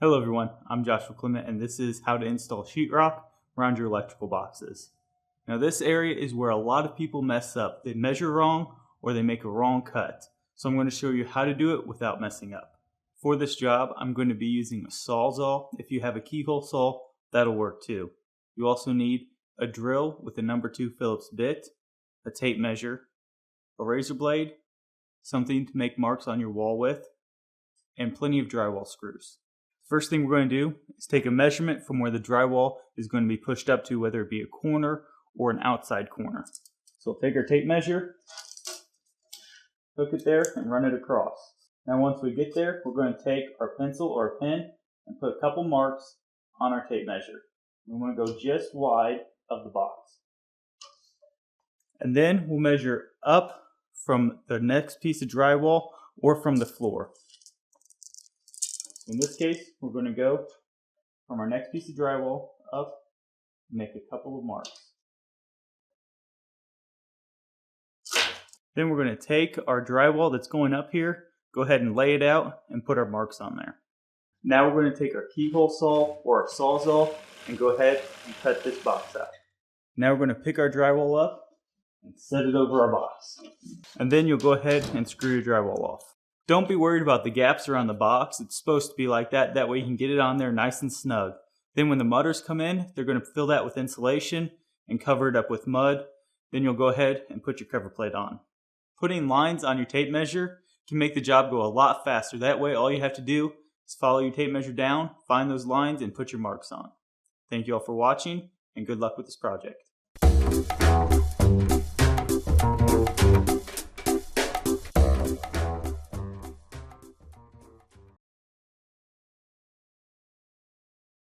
Hello everyone, I'm Joshua Clement and this is how to install sheetrock around your electrical boxes. Now this area is where a lot of people mess up. They measure wrong or they make a wrong cut. So I'm going to show you how to do it without messing up. For this job, I'm going to be using a sawzall. If you have a keyhole saw, that'll work too. You also need a drill with a number 2 Phillips bit, a tape measure, a razor blade, something to make marks on your wall with, and plenty of drywall screws. First thing we're going to do is take a measurement from where the drywall is going to be pushed up to, whether it be a corner or an outside corner. So we'll take our tape measure, hook it there, and run it across. Now once we get there, we're going to take our pencil or a pen and put a couple marks on our tape measure. We want to go just wide of the box. And then we'll measure up from the next piece of drywall or from the floor. In this case, we're going to go from our next piece of drywall up and make a couple of marks. Then we're going to take our drywall that's going up here, go ahead and lay it out and put our marks on there. Now we're going to take our keyhole saw or our sawzall and go ahead and cut this box out. Now we're going to pick our drywall up and set it over our box. And then you'll go ahead and screw your drywall off. Don't be worried about the gaps around the box. It's supposed to be like that. That way you can get it on there nice and snug. Then when the mudders come in, they're going to fill that with insulation and cover it up with mud. Then you'll go ahead and put your cover plate on. Putting lines on your tape measure can make the job go a lot faster. That way all you have to do is follow your tape measure down, find those lines, and put your marks on. Thank you all for watching, and good luck with this project.